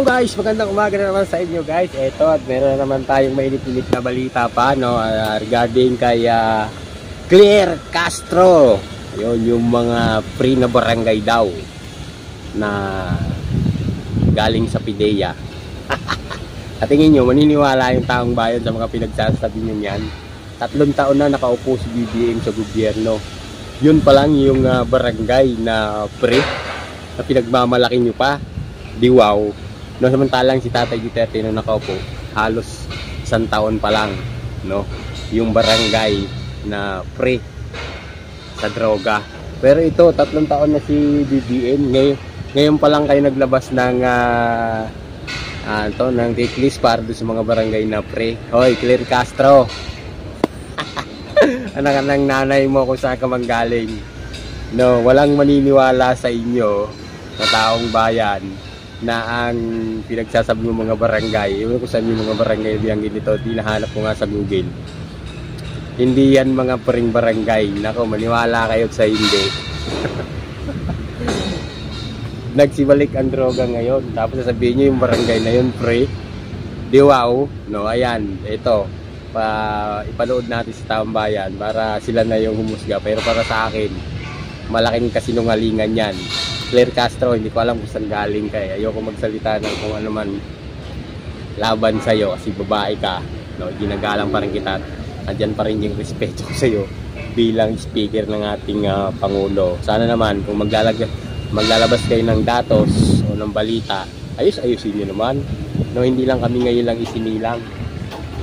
Hello guys, magandang umaga na naman sa inyo guys. Eto, at meron na naman tayong mainit-init na balita pa, no, regarding kay Claire Castro. Yun, yung mga free na barangay daw na galing sa PIDEA. At tingin nyo, maniniwala yung taong bayan sa mga pinagsasabi nyo yan. 3 taon na nakaupo si BBM sa gobyerno. Yun pa lang yung barangay na free na pinagmamalaki nyo pa. Di wow. No, samantalang si Tatay Duterte nung nakaupo, halos 1 taon pa lang, no, yung barangay na free sa droga. Pero ito, 3 taon na si BBM. Ngayon pa lang kayo naglabas ng ng checklist para sa mga barangay na free. Hoy, Claire Castro. Anak ng nanay mo kung saan ka manggaling. No, walang maniniwala sa inyo na taong bayan na ang pinagsasabi ng mga barangay, ewan ko saan yung mga barangay biyang ganito, dinahanap ko nga sa Google. Hindi yan mga paring barangay. Nako, maniwala kayo sa hindi. Nagsibalik ang droga ngayon, tapos sasabihin nyo yung barangay na yun free. Di wow, no, ayan, ito, ipanood natin sa taong bayan para sila na yung humusga. Pero para sa akin, malaking kasinungalingan yan. Claire Castro, hindi ko alam kung saan galing ka eh. Ayoko magsalita ng kung ano man laban sa'yo kasi babae ka, no? Ginagalang pa rin kita. Andyan pa rin yung respeto ko sa'yo bilang speaker ng ating Pangulo. Sana naman kung maglalabas kayo ng datos o ng balita, ayusin nyo naman, no? Hindi lang kami ngayon lang isinilang.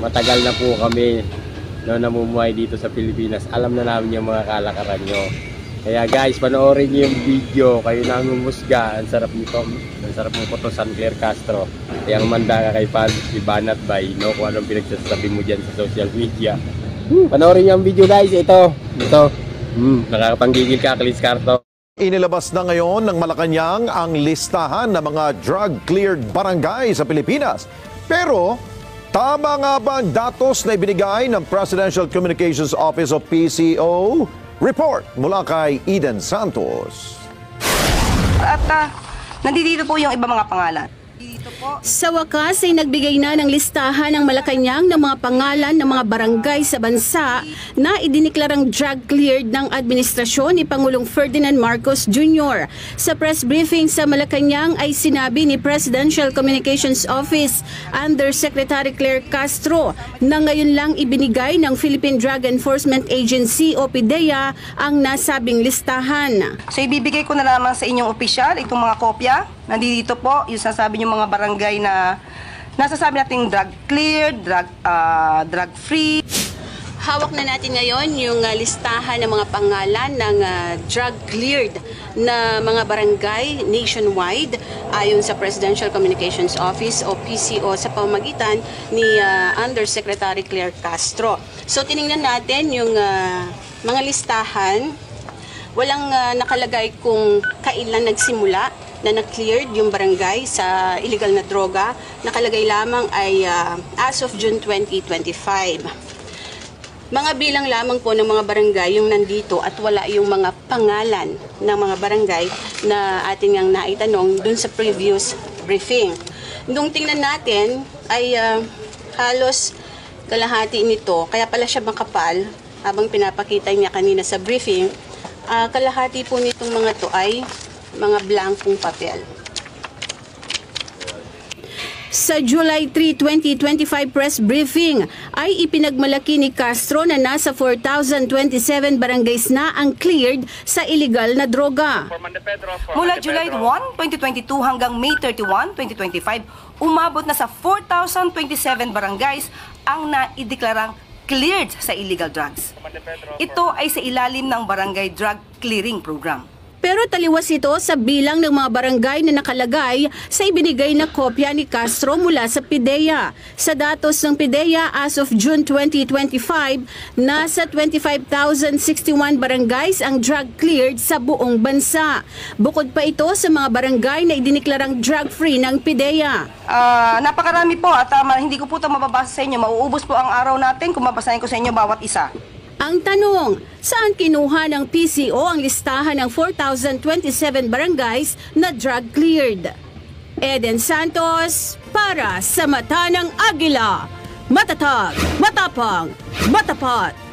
Matagal na po kami, no, namumuhay dito sa Pilipinas. Alam na namin yung mga kalakaran nyo. Kaya guys, panoorin niyo yung video, kayo na ang humusga. Ang sarap nito, ang sarap mo po to San Claire Castro. Kaya manda ka kay Paz, si Banat Bay, no, kung anong pinagsasabi mo dyan sa social media. Panoorin niyo ang video guys, ito. Nakakapanggigil ka, Claire Castro. Inilabas na ngayon ng Malacanang ang listahan ng mga drug-cleared barangay sa Pilipinas. Pero, tama nga ba ang datos na ibinigay ng Presidential Communications Office o PCO? Report mula kay Eden Santos. At nandito po yung iba mga pangalan. Sa wakas ay nagbigay na ng listahan ng Malacanang ng mga pangalan ng mga barangay sa bansa na idiniklarang drug-cleared ng administrasyon ni Pangulong Ferdinand Marcos Jr. Sa press briefing sa Malacanang ay sinabi ni Presidential Communications Office Undersecretary Claire Castro na ngayon lang ibinigay ng Philippine Drug Enforcement Agency o PIDEA ang nasabing listahan. So ibibigay ko na lamang sa inyong opisyal itong mga kopya. Nandito po yung sasabi yung mga barangay na nasasabi natin drug cleared, drug free. Hawak na natin ngayon yung listahan ng mga pangalan ng drug cleared na mga barangay nationwide ayon sa Presidential Communications Office o PCO sa pamamagitan ni Undersecretary Claire Castro. So tiningnan natin yung mga listahan. Walang nakalagay kung kailan nagsimula na na-cleared yung barangay sa illegal na droga. Nakalagay lamang ay as of June 2025. Mga bilang lamang po ng mga barangay yung nandito at wala yung mga pangalan ng mga barangay na ating ang naitanong dun sa previous briefing. Nung tingnan natin ay halos kalahati nito, kaya pala siya makapal habang pinapakita niya kanina sa briefing. Kalahati po nitong mga to ay mga blankong papel. Sa July 3, 2025 press briefing ay ipinagmalaki ni Castro na nasa 4,027 barangays na ang cleared sa illegal na droga. Mula July 1, 2022 hanggang May 31, 2025, umabot na sa 4,027 barangays ang naideklarang cleared sa illegal drugs. Ito ay sa ilalim ng Barangay Drug Clearing Program. Pero taliwas ito sa bilang ng mga barangay na nakalagay sa ibinigay na kopya ni Castro mula sa PIDEA. Sa datos ng PIDEA as of June 2025, nasa 25,061 barangays ang drug cleared sa buong bansa. Bukod pa ito sa mga barangay na idiniklarang drug-free ng PIDEA. Napakarami po at hindi ko po ito mababasa sa inyo. Mauubos po ang araw natin kung mabasahin ko sa inyo bawat isa. Ang tanong, saan kinuha ng PCO ang listahan ng 4,027 barangays na drug cleared? Eden Santos para sa Mata ng Agila. Matatag, matapang, matapat.